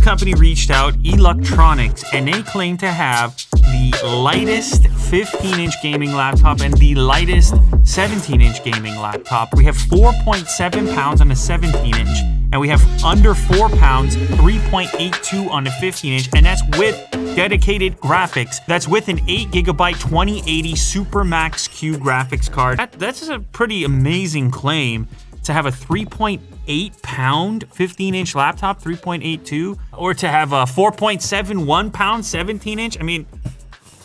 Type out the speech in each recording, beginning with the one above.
company reached out, Electronics, and they claim to have the lightest 15-inch gaming laptop and the lightest 17-inch gaming laptop. We have 4.7 pounds on the 17-inch, and we have under 4 pounds, 3.82 on the 15-inch, and that's with dedicated graphics. That's with an 8GB 2080 Super Max Q graphics card. That's a pretty amazing claim to have a 3.8 pound 15-inch laptop, 3.82, or to have a 4.71 pound 17-inch. I mean,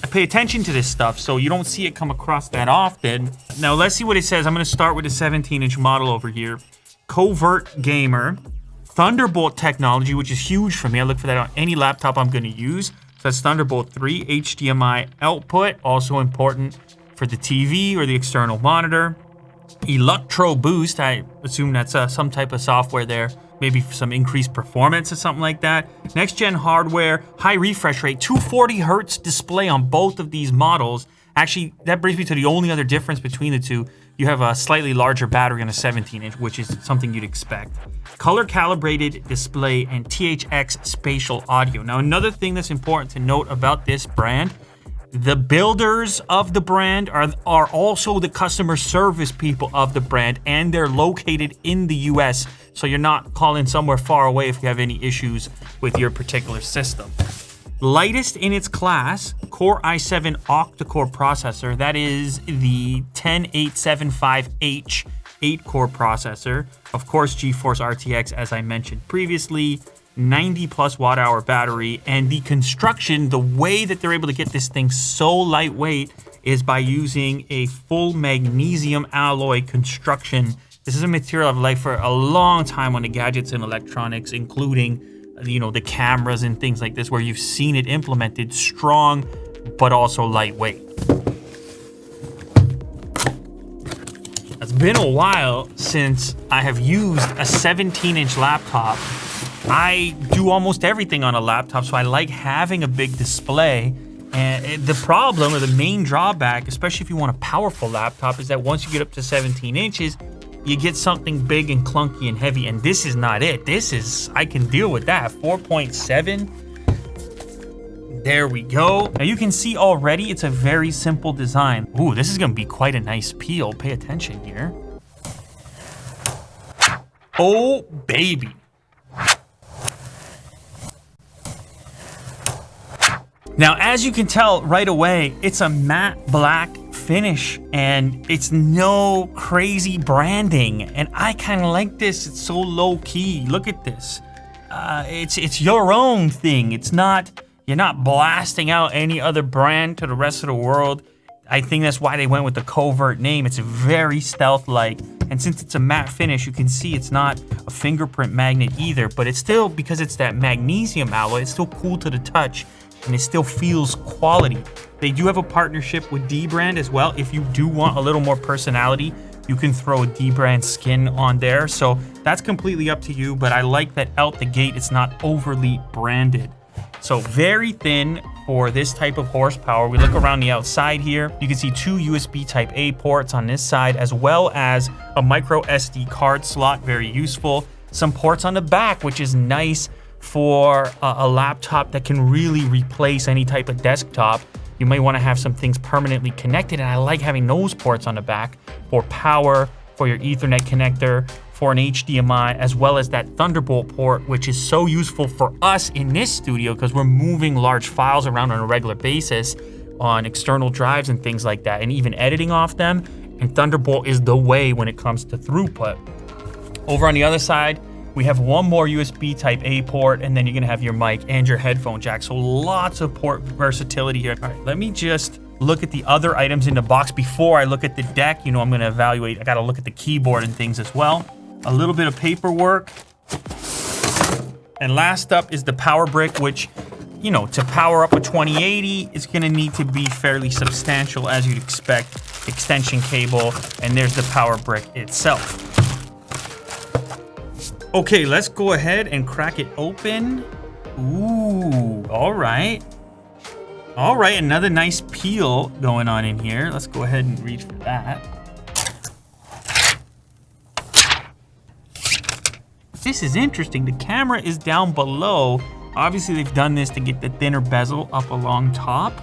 I pay attention to this stuff, so you don't see it come across that often. Now, let's see what it says. I'm gonna start with the 17-inch model over here. Covert Gamer, Thunderbolt technology, which is huge for me. I look for that on any laptop I'm gonna use. So that's Thunderbolt 3, HDMI output, also important for the TV or the external monitor. Electro Boost, I assume that's some type of software there, maybe for some increased performance or something like that. Next gen hardware, high refresh rate, 240 hertz display on both of these models. Actually, that brings me to the only other difference between the two. You have a slightly larger battery on a 17-inch, which is something you'd expect. Color calibrated display and THX spatial audio. Now, another thing that's important to note about this brand, the builders of the brand are also the customer service people of the brand, and they're located in the US, so you're not calling somewhere far away if you have any issues with your particular system. Lightest in its class, Core i7 octa-core processor. That is the 10875H 8-core processor. Of course, GeForce RTX, as I mentioned previously. 90 plus watt hour battery, and the construction, the way that they're able to get this thing so lightweight is by using a full magnesium alloy construction. This is a material I've liked for a long time on the gadgets and electronics, including, you know, the cameras and things like this, where you've seen it implemented strong, but also lightweight. It's been a while since I have used a 17-inch laptop. I do almost everything on a laptop, so I like having a big display. And the problem, or the main drawback, especially if you want a powerful laptop, is that once you get up to 17 inches, you get something big and clunky and heavy, and this is not it. This is, I can deal with that. 4.7. There we go. Now you can see already it's a very simple design. Ooh, this is gonna be quite a nice peel. Pay attention here. Oh, baby. Now, as you can tell right away, it's a matte black finish, and it's no crazy branding. And I kind of like this. It's so low key. Look at this. It's your own thing. It's not, you're not blasting out any other brand to the rest of the world. I think that's why they went with the Covert name. It's very stealth-like. And since it's a matte finish, you can see it's not a fingerprint magnet either, but it's still, because it's that magnesium alloy, it's still cool to the touch. And it still feels quality. They do have a partnership with D-Brand as well. If you do want a little more personality, you can throw a D-Brand skin on there. So that's completely up to you, but I like that out the gate, it's not overly branded. So very thin for this type of horsepower. We look around the outside here. You can see 2 USB Type A ports on this side, as well as a micro SD card slot, very useful. Some ports on the back, which is nice for a laptop that can really replace any type of desktop. You might want to have some things permanently connected, and I like having those ports on the back for power, for your Ethernet connector, for an HDMI, as well as that Thunderbolt port, which is so useful for us in this studio because we're moving large files around on a regular basis on external drives and things like that, and even editing off them. And Thunderbolt is the way when it comes to throughput. Over on the other side, we have one more USB Type A port, and then you're gonna have your mic and your headphone jack. So lots of port versatility here. All right, let me just look at the other items in the box before I look at the deck. You know, I'm gonna evaluate, I gotta look at the keyboard and things as well. A little bit of paperwork. And last up is the power brick, which, you know, to power up a 2080, it's gonna need to be fairly substantial, as you'd expect. Extension cable, and there's the power brick itself. Okay, let's go ahead and crack it open. Ooh, all right. All right, another nice peel going on in here. Let's go ahead and reach for that. This is interesting. The camera is down below, Obviously, they've done this to get the thinner bezel up along top.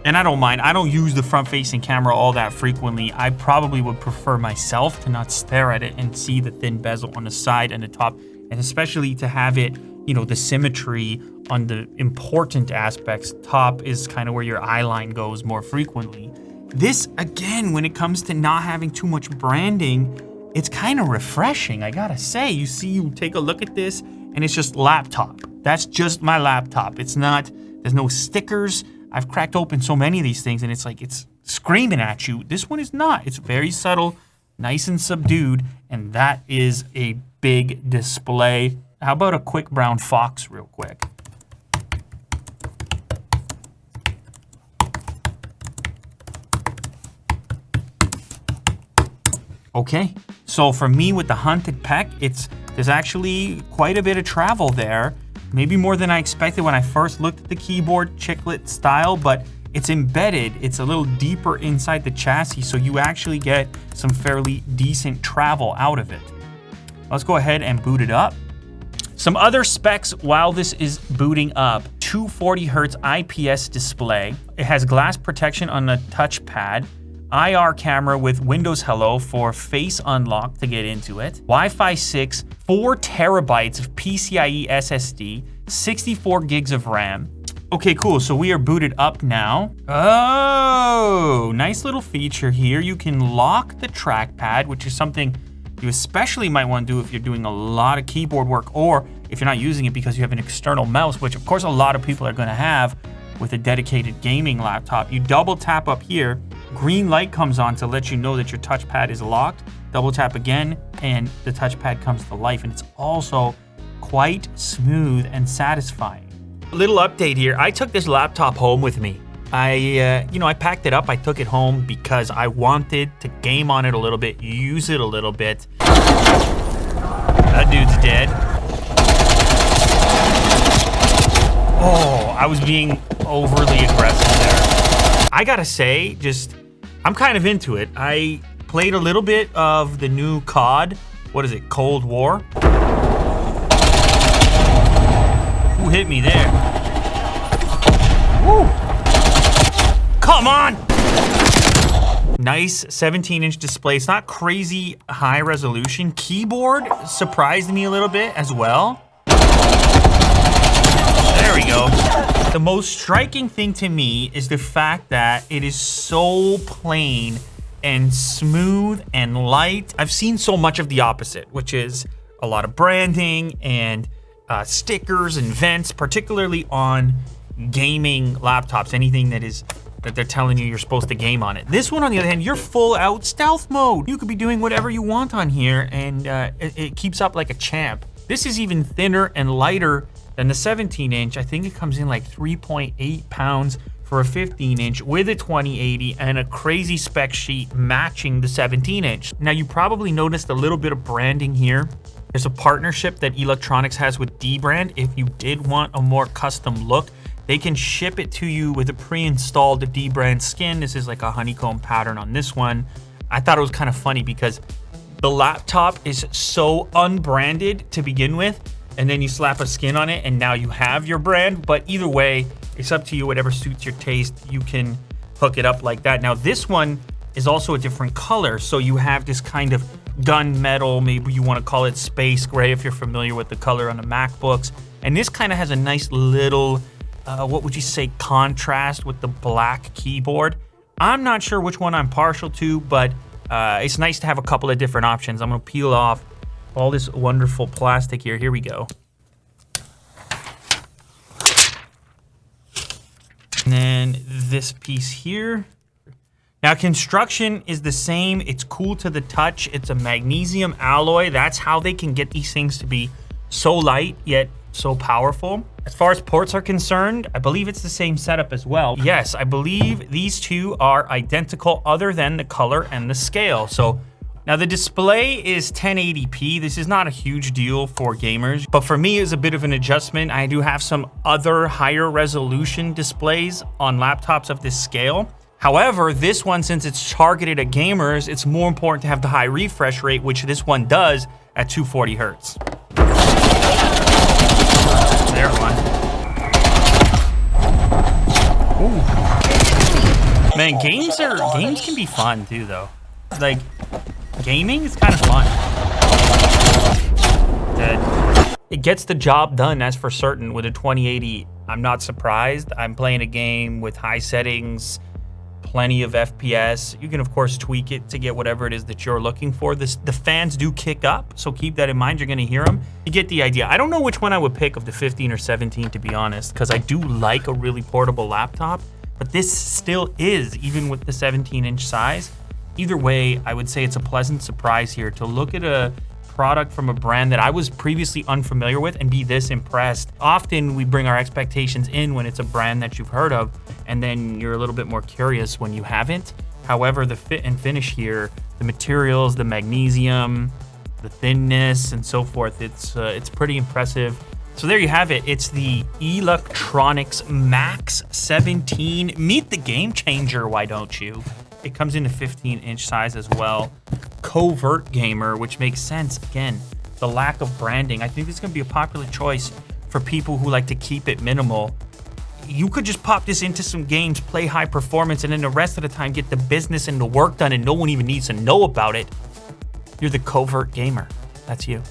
And I don't mind. I don't use the front-facing camera all that frequently. I probably would prefer myself to not stare at it and see the thin bezel on the side and the top, and especially to have it, you know, the symmetry on the important aspects. Top is kind of where your eye line goes more frequently. This, again, when it comes to not having too much branding, it's kind of refreshing, I gotta say. You take a look at this, and it's just laptop. That's just my laptop. It's not, there's no stickers. I've cracked open so many of these things and it's like it's screaming at you. This one is not. It's very subtle, nice and subdued, and that is a big display. How about a quick brown fox real quick? Okay, so for me with the Hunted Peck, there's actually quite a bit of travel there. Maybe more than I expected when I first looked at the keyboard, chiclet style, but it's embedded. It's a little deeper inside the chassis, so you actually get some fairly decent travel out of it. Let's go ahead and boot it up. Some other specs while this is booting up. 240 Hertz IPS display. It has glass protection on the touchpad. IR camera with Windows Hello for face unlock to get into it. Wi-Fi 6, 4 terabytes of PCIe SSD, 64 gigs of RAM. Okay, cool, so we are booted up now. Oh, nice little feature here. You can lock the trackpad, which is something you especially might want to do if you're doing a lot of keyboard work, or if you're not using it because you have an external mouse, which of course a lot of people are gonna have with a dedicated gaming laptop. You double tap up here, green light comes on to let you know that your touchpad is locked. Double tap again, and the touchpad comes to life, and it's also quite smooth and satisfying. A little update here. I took this laptop home with me. I packed it up. I took it home because I wanted to game on it a little bit, use it a little bit. That dude's dead. Oh, I was being overly aggressive there. I gotta say, I'm kind of into it. I played a little bit of the new COD. What is it, Cold War? Who hit me there? Woo! Come on! Nice 17-inch display. It's not crazy high resolution. Keyboard surprised me a little bit as well. There we go. The most striking thing to me is the fact that it is so plain and smooth and light. I've seen so much of the opposite, which is a lot of branding and stickers and vents, particularly on gaming laptops, anything that they're telling you you're supposed to game on it. This one, on the other hand, you're full out stealth mode. You could be doing whatever you want on here, and it keeps up like a champ. This is even thinner and lighter than the 17-inch. I think it comes in like 3.8 pounds for a 15-inch with a 2080 and a crazy spec sheet matching the 17-inch. Now, you probably noticed a little bit of branding here. There's a partnership that Electronics has with dbrand. If you did want a more custom look, they can ship it to you with a pre-installed dbrand skin. This is like a honeycomb pattern on this one. I thought it was kind of funny because the laptop is so unbranded to begin with, and then you slap a skin on it and now you have your brand. But either way, it's up to you, whatever suits your taste. You can hook it up like that. Now this one is also a different color. So you have this kind of gunmetal, maybe you want to call it space gray if you're familiar with the color on the MacBooks. And this kind of has a nice little, what would you say, contrast with the black keyboard. I'm not sure which one I'm partial to, but it's nice to have a couple of different options. I'm gonna peel off all this wonderful plastic here. Here we go. And then this piece here. Now, construction is the same. It's cool to the touch. It's a magnesium alloy. That's how they can get these things to be so light, yet so powerful. As far as ports are concerned, I believe it's the same setup as well. Yes, I believe these two are identical other than the color and the scale. So now the display is 1080p. This is not a huge deal for gamers, but for me it's a bit of an adjustment. I do have some other higher resolution displays on laptops of this scale. However, this one, since it's targeted at gamers, it's more important to have the high refresh rate, which this one does at 240 Hertz. There one. Ooh. Man, games can be fun too, though. Like, gaming is kind of fun. Dead. It gets the job done, as for certain. With a 2080, I'm not surprised. I'm playing a game with high settings, plenty of FPS. You can, of course, tweak it to get whatever it is that you're looking for. The fans do kick up, so keep that in mind. You're going to hear them. You get the idea. I don't know which one I would pick of the 15 or 17, to be honest, because I do like a really portable laptop, but this still is, even with the 17-inch size. Either way, I would say it's a pleasant surprise here to look at a product from a brand that I was previously unfamiliar with and be this impressed. Often we bring our expectations in when it's a brand that you've heard of, and then you're a little bit more curious when you haven't. However, the fit and finish here, the materials, the magnesium, the thinness, and so forth, it's pretty impressive. So there you have it. It's the Electronics Max 17. Meet the game changer, why don't you? It comes in a 15-inch size as well. Covert gamer, which makes sense. Again, the lack of branding. I think this is going to be a popular choice for people who like to keep it minimal. You could just pop this into some games, play high performance, and then the rest of the time get the business and the work done, and no one even needs to know about it. You're the covert gamer. That's you.